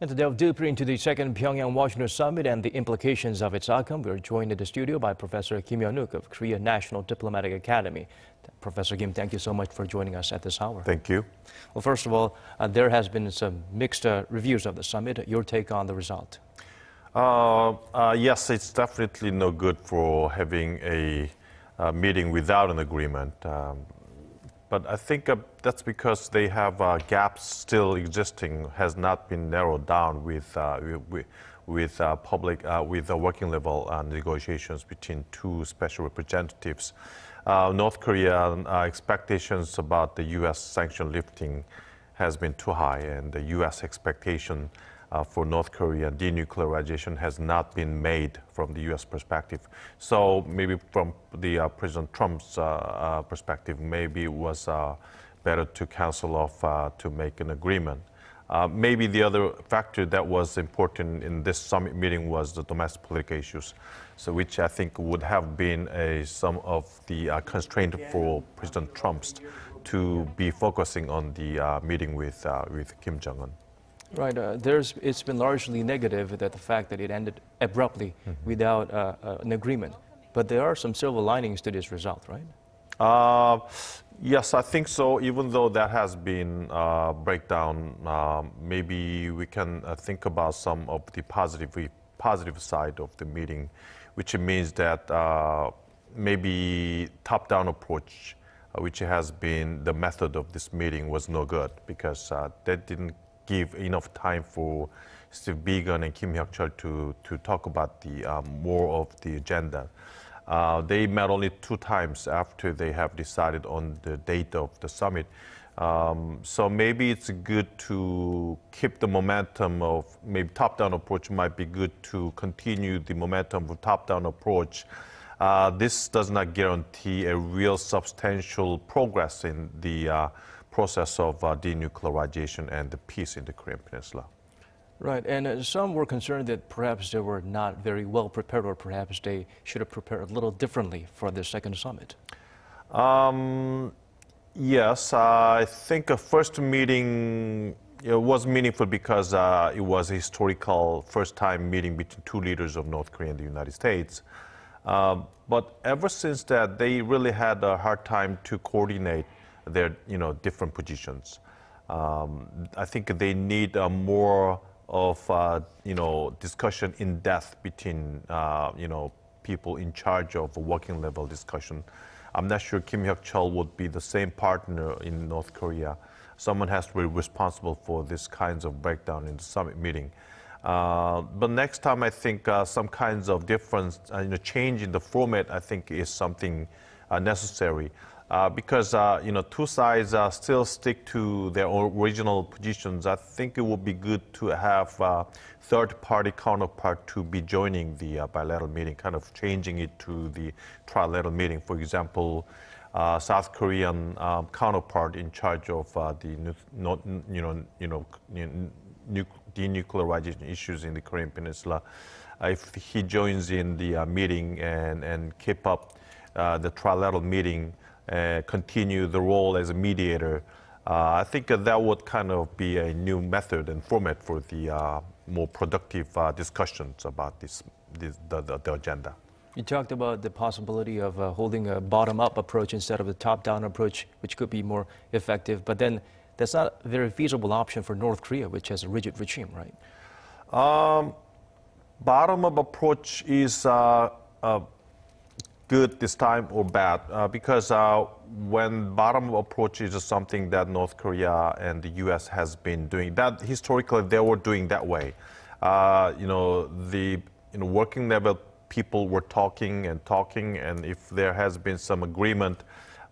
And to delve deeper into the second Pyeongyang-Washington summit and the implications of its outcome, we're joined in the studio by Professor Kim Hyun-wook of Korea National Diplomatic Academy. Professor Kim, thank you so much for joining us at this hour. Thank you. Well, first of all, there has been some mixed reviews of the summit. Your take on the result? Yes, it's definitely no good for having a meeting without an agreement. But I think that's because they have gaps still existing, has not been narrowed down with working level negotiations between two special representatives. North Korean expectations about the U.S. sanction lifting has been too high, and the U.S. expectation for North Korea denuclearization has not been made from the U.S. perspective. So maybe from the President Trump's perspective, maybe it was better to cancel off to make an agreement. Maybe the other factor that was important in this summit meeting was the domestic political issues, so which I think would have been some of the constraint for President Trump to be focusing on the meeting with Kim Jong-un. Right. It's been largely negative that the fact that it ended abruptly without an agreement. But there are some silver linings to this result, right? Yes, I think so. Even though that has been breakdown, maybe we can think about some of the positive side of the meeting, which means that maybe top-down approach, which has been the method of this meeting, was no good because that didn't give enough time for Steve Biegun and Kim Hyuk-chol to talk about the more of the agenda. They met only 2 times after they have decided on the date of the summit. So maybe it's good to keep the momentum of maybe top-down approach. Might be good to continue the momentum of top-down approach. This does not guarantee a real substantial progress in the process of denuclearization and the peace in the Korean Peninsula. Right, and some were concerned that perhaps they were not very well prepared, or perhaps they should have prepared a little differently for the second summit. Yes, I think a first meeting was meaningful because it was a historical first-time meeting between 2 leaders of North Korea and the United States. But ever since that, they really had a hard time to coordinate their different positions. I think they need more of discussion in depth between people in charge of a working level discussion. I'm not sure Kim Hyuk-chol would be the same partner in North Korea. Someone has to be responsible for this kinds of breakdown in the summit meeting. But next time, I think some kinds of difference, change in the format, I think is something necessary. Because 2 sides still stick to their original positions. I think it would be good to have third-party counterpart to be joining the bilateral meeting, kind of changing it to the trilateral meeting. For example, South Korean counterpart in charge of the denuclearization issues in the Korean Peninsula, if he joins in the meeting and keep up the trilateral meeting, continue the role as a mediator, I think that would kind of be a new method and format for the more productive discussions about the agenda. You talked about the possibility of holding a bottom-up approach instead of the top-down approach, which could be more effective, but then that's not a very feasible option for North Korea, which has a rigid regime, right? Bottom-up approach is good this time or bad, because when bottom-up approach is something that North Korea and the U.S. has been doing, that historically they were doing that way. The working level people were talking, and if there has been some agreement,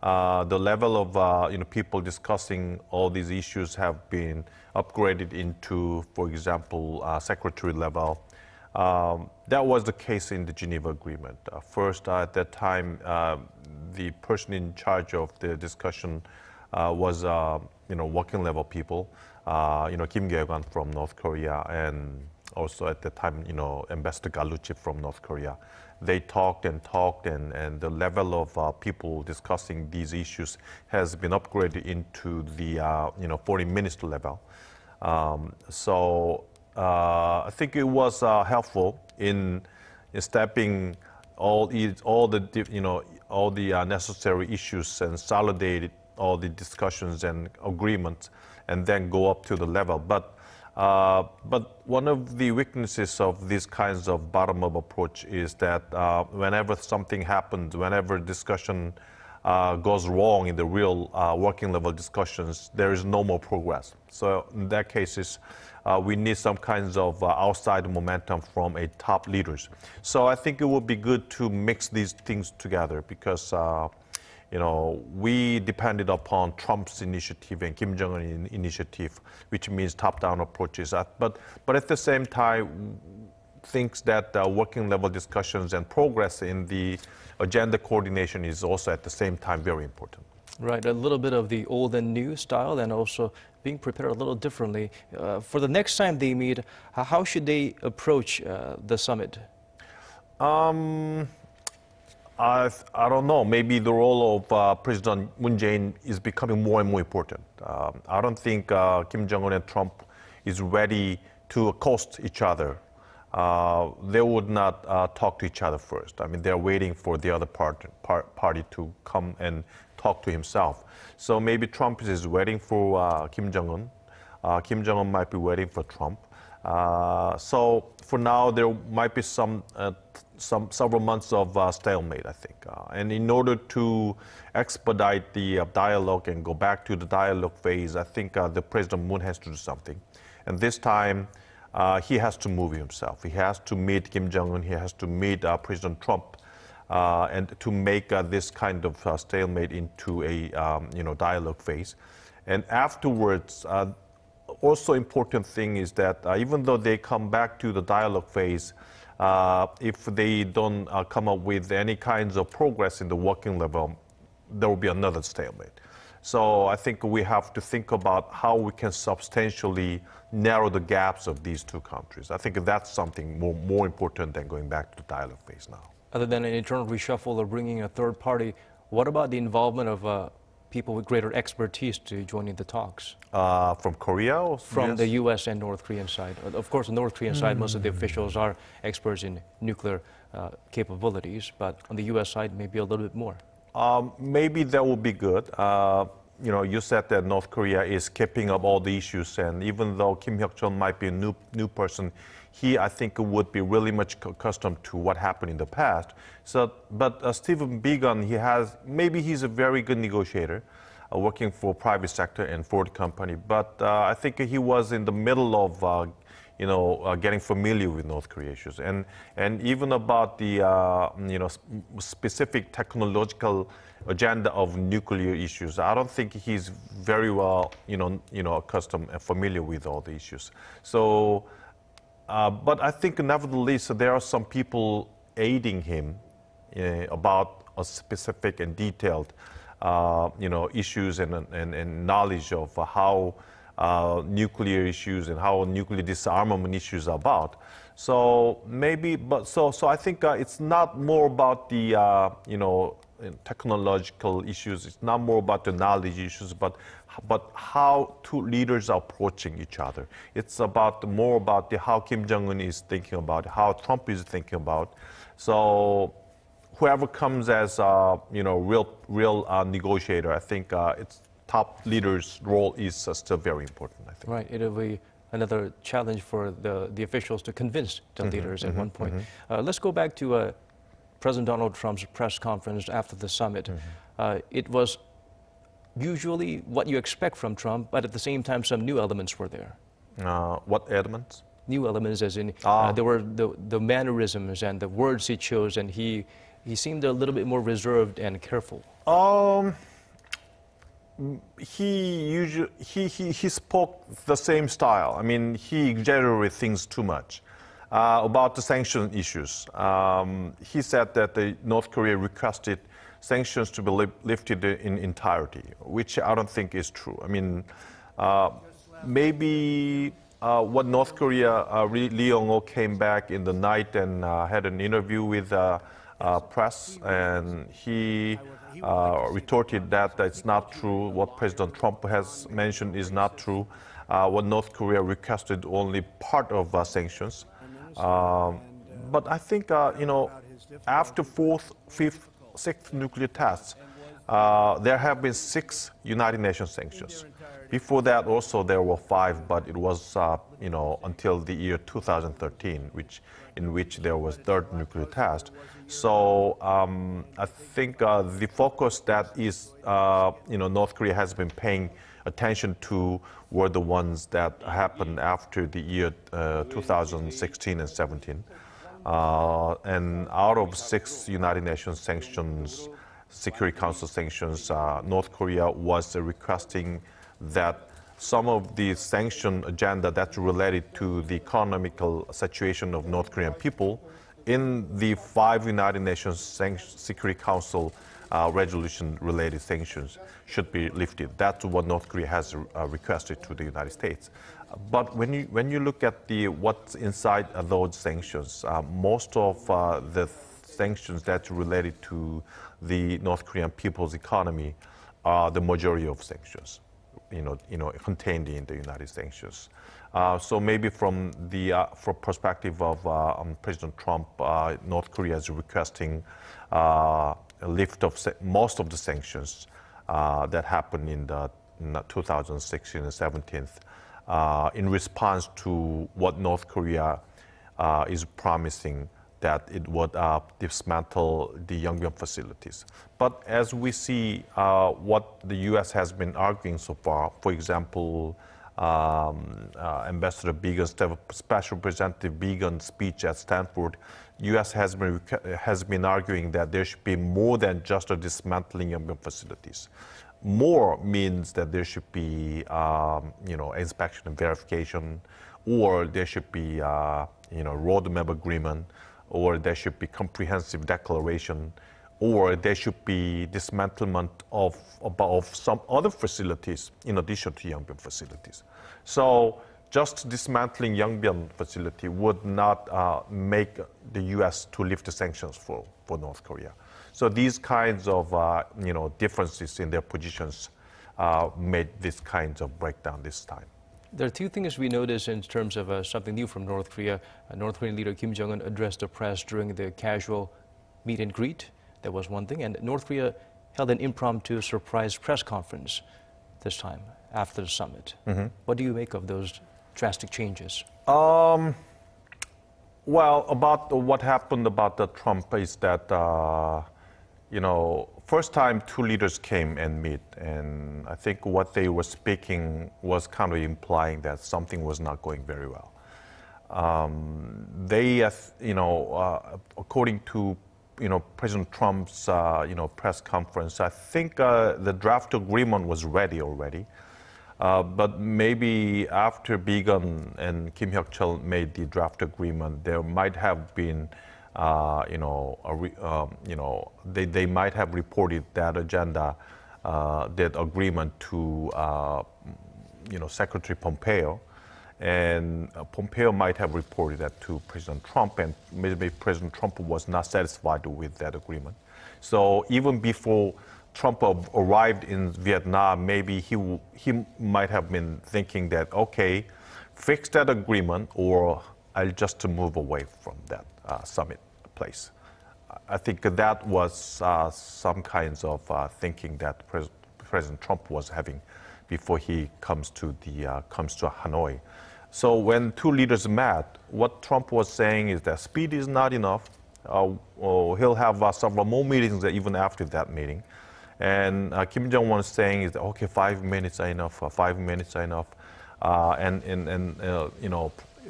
the level of people discussing all these issues have been upgraded into, for example, secretary level. That was the case in the Geneva Agreement. First, at that time, the person in charge of the discussion was, working level people, Kim Gye-gon from North Korea, and also at the time, Ambassador Galuchi from North Korea. They talked, and the level of people discussing these issues has been upgraded into the, foreign minister level. So I think it was helpful in stepping all the necessary issues and solidate all the discussions and agreements, and then go up to the level. But one of the weaknesses of these kinds of bottom-up approach is that whenever something happens, whenever discussion goes wrong in the real working level discussions, there is no more progress. So in that case, we need some kinds of outside momentum from a top leaders. So I think it would be good to mix these things together because we depended upon Trump's initiative and Kim Jong-un initiative, which means top-down approaches. But at the same time, thinks that working level discussions and progress in the agenda coordination is also at the same time very important. Right, a little bit of the old and new style, and also being prepared a little differently. For the next time they meet, how should they approach the summit? I don't know. Maybe the role of President Moon Jae-in is becoming more and more important. I don't think Kim Jong-un and Trump is ready to accost each other. They would not talk to each other first. I mean, they're waiting for the other party to come and talk to himself. So maybe Trump is waiting for Kim Jong-un. Kim Jong-un might be waiting for Trump. So for now, there might be several months of stalemate, I think. And in order to expedite the dialogue and go back to the dialogue phase, I think the President Moon has to do something. And this time, he has to move himself. He has to meet Kim Jong-un. He has to meet President Trump, and to make this kind of stalemate into a dialogue phase. And afterwards, also important thing is that even though they come back to the dialogue phase, if they don't come up with any kinds of progress in the working level, there will be another stalemate. So I think we have to think about how we can substantially narrow the gaps of these two countries. I think that's something more important than going back to the dialogue phase now. Other than an internal reshuffle or bringing a third party, what about the involvement of people with greater expertise to join in the talks? From Korea? Or from the U.S. and North Korean side. Of course, the North Korean side, most of the officials are experts in nuclear capabilities, but on the U.S. side, maybe a little bit more. Maybe that would be good. You said that North Korea is keeping up all the issues, and even though Kim Hyok-chol might be a new person, he, I think, would be really much accustomed to what happened in the past. So, but Stephen Biegun, he's a very good negotiator, working for private sector and Ford company. But I think he was in the middle of getting familiar with North Korea issues, and even about the specific technological agenda of nuclear issues. I don't think he's very well accustomed and familiar with all the issues. So, but I think nevertheless there are some people aiding him about a specific and detailed issues and knowledge of how nuclear issues and how nuclear disarmament issues are about. So maybe, so I think it's not more about the technological issues. It's not more about the knowledge issues, but how two leaders are approaching each other. It's more about how Kim Jong-un is thinking about, how Trump is thinking about. So whoever comes as real negotiator, I think it's top leader's role is still very important, I think. Right. It'll be another challenge for the officials to convince the leaders at one point. Let's go back to President Donald Trump's press conference after the summit. It was usually what you expect from Trump, but at the same time, some new elements were there. What elements? New elements, as in there were the mannerisms and the words he chose, and he seemed a little bit more reserved and careful. He spoke the same style. I mean, he exaggerated things too much. About the sanction issues, he said that North Korea requested sanctions to be lifted in entirety, which I don't think is true. I mean, maybe what North Korea, Lee Yong-ho came back in the night and had an interview with press, and he retorted that it's not true. What President Trump has mentioned is not true. what North Korea requested only part of sanctions. But I think, after fourth, fifth, sixth nuclear tests, there have been 6 United Nations sanctions. Before that, also there were 5, but it was, until the year 2013, in which there was third nuclear test. So I think the focus that is, North Korea has been paying attention to were the ones that happened after the year 2016 and 17. And out of 6 United Nations sanctions, Security Council sanctions, North Korea was requesting that some of the sanction agenda that's related to the economical situation of North Korean people in the 5 United Nations Security Council resolution-related sanctions should be lifted. That's what North Korea has requested to the United States. But when you look at what's inside those sanctions, most of the sanctions that's related to the North Korean people's economy are the majority of sanctions, contained in the United sanctions. So maybe from perspective of President Trump, North Korea is requesting a lift of most of the sanctions that happened in 2016 and 17 in response to what North Korea is promising, that it would dismantle the Yongbyon facilities. But as we see what the U.S. has been arguing so far, for example, Ambassador Began's Special Representative Began's speech at Stanford, U.S. has been arguing that there should be more than just a dismantling Yongbyon facilities. More means that there should be, inspection and verification, or there should be, roadmap agreement, or there should be comprehensive declaration, or there should be dismantlement of some other facilities in addition to Yongbyon facilities. So just dismantling Yongbyon facility would not make the U.S. to lift the sanctions for North Korea. So these kinds of differences in their positions made this kinds of breakdown this time. There are 2 things we notice in terms of something new from North Korea. North Korean leader Kim Jong-un addressed the press during the casual meet and greet. That was one thing. And North Korea held an impromptu surprise press conference this time after the summit. Mm-hmm. What do you make of those drastic changes? Well, about what happened about the Trump is that, first time 2 leaders came and meet, and I think what they were speaking was kind of implying that something was not going very well. According to President Trump's press conference, I think the draft agreement was ready already. But maybe after Began and Kim Hyok-chol made the draft agreement, there might have been, they might have reported that agenda, that agreement to, Secretary Pompeo, and Pompeo might have reported that to President Trump, and maybe President Trump was not satisfied with that agreement. So even before Trump arrived in Vietnam, maybe he might have been thinking that, okay, fix that agreement or I'll just move away from that summit place. I think that was some kinds of thinking that President Trump was having before he comes to Hanoi. So when 2 leaders met, what Trump was saying is that speed is not enough. He'll have several more meetings even after that meeting. And Kim Jong-un was saying is that, okay, 5 minutes are enough, 5 minutes are enough.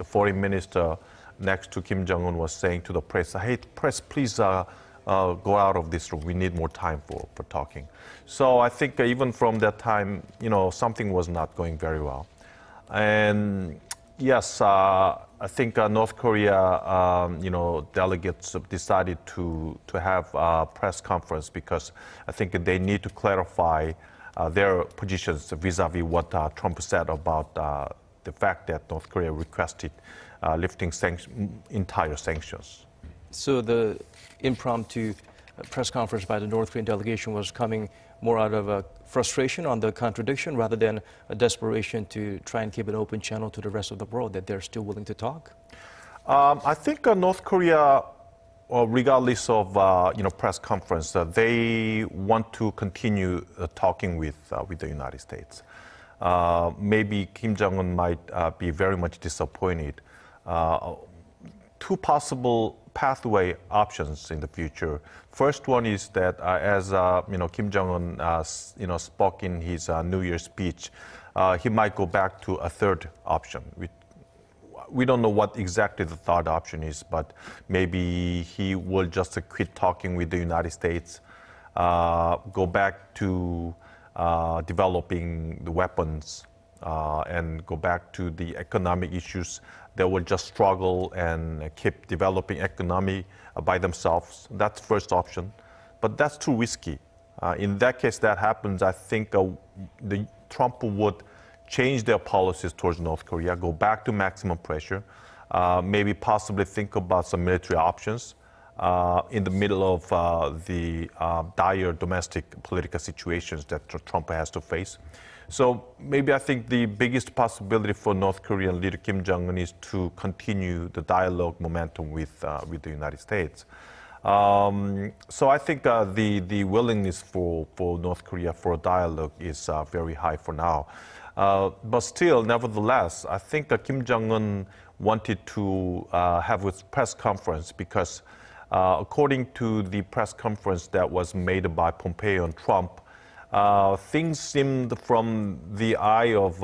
Foreign minister next to Kim Jong-un was saying to the press, hey, press, please go out of this room. We need more time for talking. So I think even from that time, something was not going very well. And yes, I think North Korea, delegates decided to have a press conference because I think they need to clarify their positions vis-a-vis what Trump said about the fact that North Korea requested lifting entire sanctions. So the impromptu press conference by the North Korean delegation was coming more out of a frustration on the contradiction rather than a desperation to try and keep an open channel to the rest of the world that they're still willing to talk? I think North Korea, regardless of press conference, they want to continue talking with the United States. Maybe Kim Jong-un might be very much disappointed. Two possible pathway options in the future. First one is that as Kim Jong-un spoke in his New Year's speech, he might go back to a third option. We don't know what exactly the third option is, but maybe he will just quit talking with the United States, go back to developing the weapons, and go back to the economic issues. They will just struggle and keep developing economy by themselves. That's first option, but that's too risky. In that case, that happens, I think Trump would change their policies towards North Korea, go back to maximum pressure, maybe possibly think about some military options in the middle of the dire domestic political situations that Trump has to face. So maybe I think the biggest possibility for North Korean leader Kim Jong-un is to continue the dialogue momentum with the United States. So I think the willingness for North Korea for a dialogue is very high for now. But still, nevertheless, I think Kim Jong-un wanted to have a press conference because according to the press conference that was made by Pompeo and Trump, things seemed from the eye of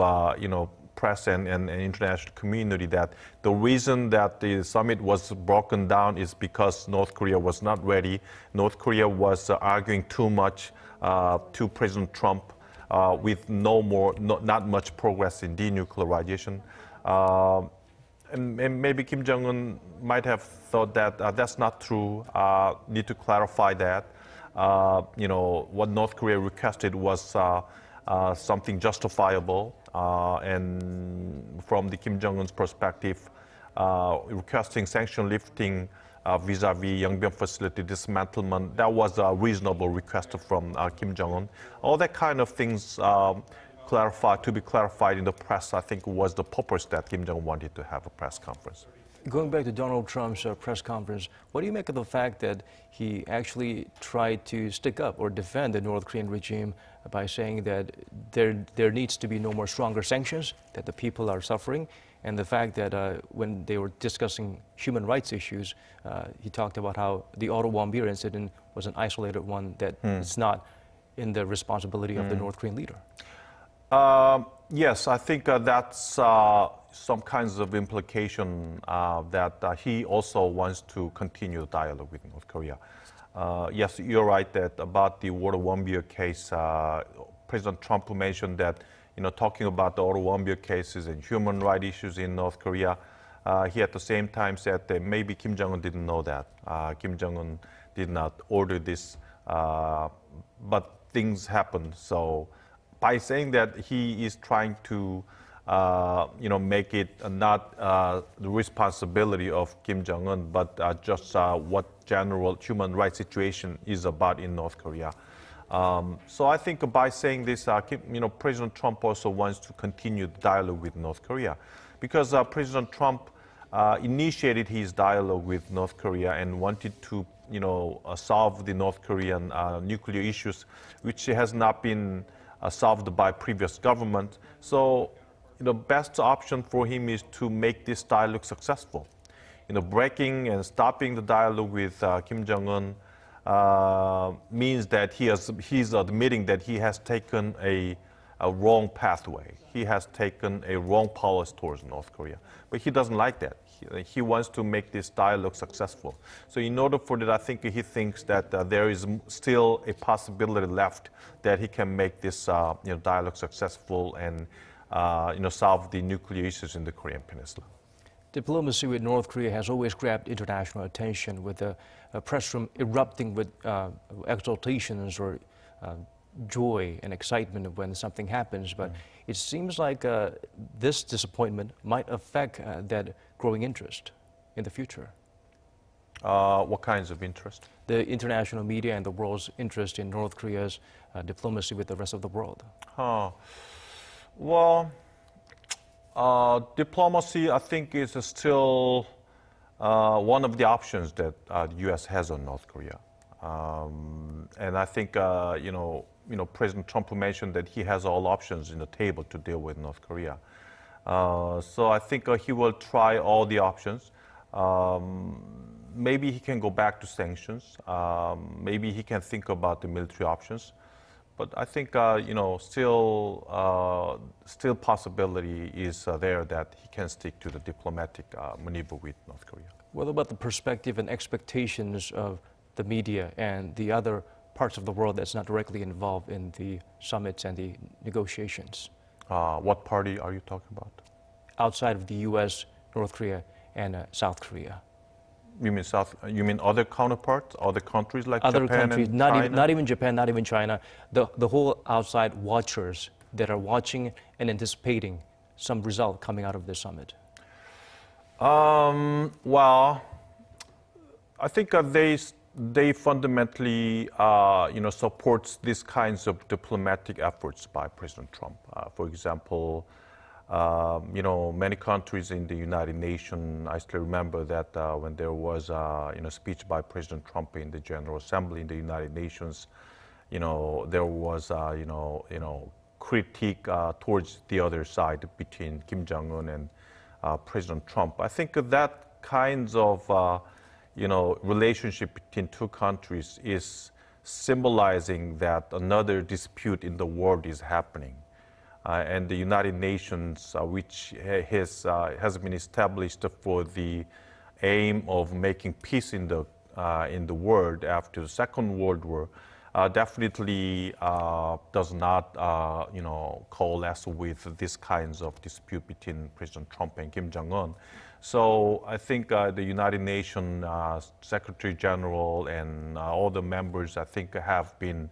press and international community that the reason that the summit was broken down is because North Korea was not ready. North Korea was arguing too much to President Trump with not much progress in denuclearization. And maybe Kim Jong-un might have thought that that's not true, need to clarify that. What North Korea requested was something justifiable, and from the Kim Jong-un's perspective, requesting sanction lifting vis-a-vis Yongbyon facility dismantlement, that was a reasonable request from Kim Jong-un. All that kind of things to be clarified in the press, I think was the purpose that Kim Jong-un wanted to have a press conference. Going back to Donald Trump's press conference, what do you make of the fact that he actually tried to stick up or defend the North Korean regime by saying that there needs to be no more stronger sanctions, that the people are suffering, and the fact that when they were discussing human rights issues, he talked about how the Auto Wambeer incident was an isolated one, that it's not in the responsibility of the North Korean leader? Yes, I think that's some kinds of implication that he also wants to continue the dialogue with North Korea. Yes, you're right that about the Auto Wambeer case, President Trump mentioned that, talking about the Auto Wambeer cases and human rights issues in North Korea, he at the same time said that maybe Kim Jong-un didn't know that. Kim Jong-un did not order this, but things happened. So by saying that he is trying to make it not the responsibility of Kim Jong-un, but just what general human rights situation is about in North Korea. So I think by saying this, President Trump also wants to continue the dialogue with North Korea, because President Trump initiated his dialogue with North Korea and wanted to, solve the North Korean nuclear issues, which has not been solved by previous government. So the best option for him is to make this dialogue successful. Breaking and stopping the dialogue with Kim Jong-un means that he's admitting that he has taken a wrong pathway. He has taken a wrong policy towards North Korea. But he doesn't like that. He wants to make this dialogue successful. So in order for that, I think he thinks that there is still a possibility left that he can make this dialogue successful and solve the nuclear issues in the Korean Peninsula. Diplomacy with North Korea has always grabbed international attention, with the press room erupting with exultations or joy and excitement when something happens. But it seems like this disappointment might affect that growing interest in the future. What kinds of interest? The international media and the world's interest in North Korea's diplomacy with the rest of the world. Well, diplomacy, I think, is still one of the options that the U.S. has on North Korea. And I think, President Trump mentioned that he has all options in the table to deal with North Korea. So I think he will try all the options. Maybe he can go back to sanctions. Maybe he can think about the military options. But I think, still possibility is there that he can stick to the diplomatic maneuver with North Korea. What about the perspective and expectations of the media and the other parts of the world that's not directly involved in the summits and the negotiations? What party are you talking about? Outside of the U.S., North Korea, and South Korea. You mean other counterparts, other countries like other Japan countries, and not China? not even Japan, not even China. The whole outside watchers that are watching and anticipating some result coming out of this summit. Well, I think they fundamentally, supports these kinds of diplomatic efforts by President Trump. For example, many countries in the United Nations, I still remember that when there was a speech by President Trump in the General Assembly in the United Nations, there was critique towards the other side between Kim Jong-un and President Trump. I think that kinds of relationship between two countries is symbolizing that another dispute in the world is happening. And the United Nations, which has been established for the aim of making peace in the world after the Second World War, definitely does not, coalesce with these kinds of dispute between President Trump and Kim Jong-un. So I think the United Nations Secretary General and all the members, I think, have been,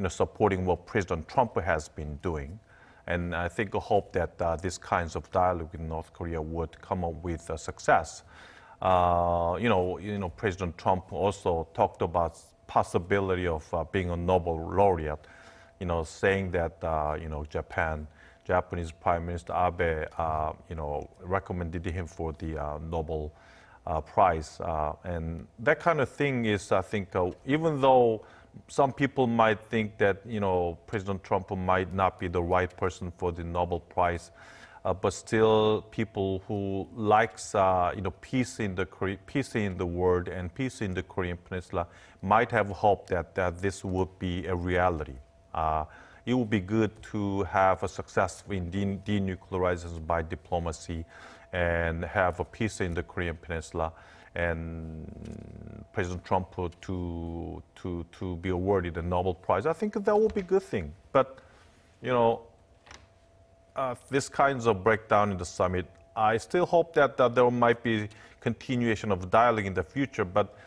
supporting what President Trump has been doing. And I think, hope that these kinds of dialogue in North Korea would come up with success. President Trump also talked about possibility of being a Nobel laureate, saying that, Japanese Prime Minister Abe, recommended him for the Nobel Prize. And that kind of thing is, I think, even though some people might think that, President Trump might not be the right person for the Nobel Prize, but still people who likes, peace in the world and peace in the Korean Peninsula might have hope that this would be a reality. It would be good to have a success in denuclearization by diplomacy and have a peace in the Korean Peninsula, and President Trump to be awarded the Nobel Prize. I think that would be a good thing. But, this kinds of breakdown in the summit, I still hope that there might be continuation of dialogue in the future, but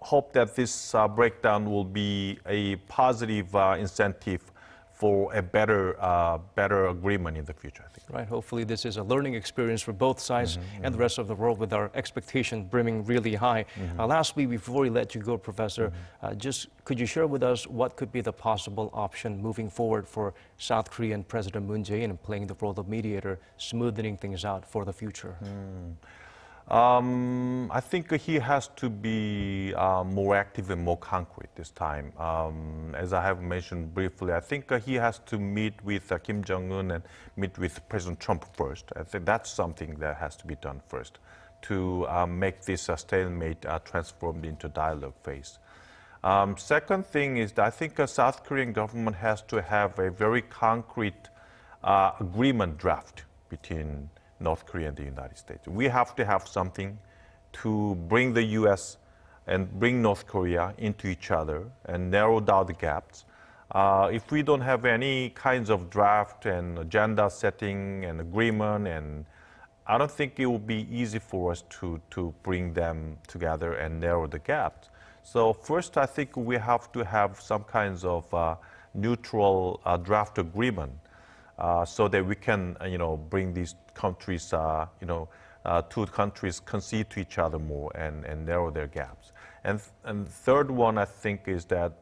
hope that this breakdown will be a positive incentive for a better agreement in the future, I think. Right. Hopefully this is a learning experience for both sides and the rest of the world, with our expectations brimming really high. Lastly, before we let you go, Professor, just could you share with us what could be the possible option moving forward for South Korean President Moon Jae-in in playing the role of mediator, smoothing things out for the future? I think he has to be more active and more concrete this time. As I have mentioned briefly, I think he has to meet with Kim Jong-un and meet with President Trump first. I think that's something that has to be done first to make this stalemate transformed into dialogue phase. Second thing is that I think the South Korean government has to have a very concrete agreement draft between North Korea and the United States. We have to have something to bring the U.S. and bring North Korea into each other and narrow down the gaps. If we don't have any kinds of draft and agenda setting and agreement, and I don't think it will be easy for us to bring them together and narrow the gaps. So first, I think we have to have some kinds of neutral draft agreement so that we can, bring these countries, two countries concede to each other more and narrow their gaps. And third one, I think, is that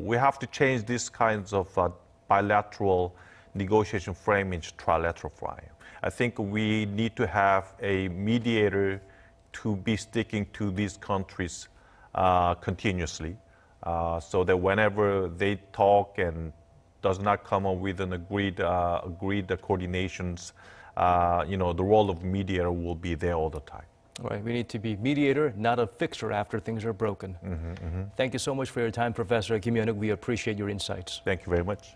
we have to change these kinds of bilateral negotiation frame into trilateral frame. I think we need to have a mediator to be sticking to these countries continuously, so that whenever they talk and does not come up with an agreed coordinations, the role of mediator will be there all the time. All right, we need to be mediator, not a fixer after things are broken. Thank you so much for your time, Professor Kim Hyun-wook. We appreciate your insights. Thank you very much.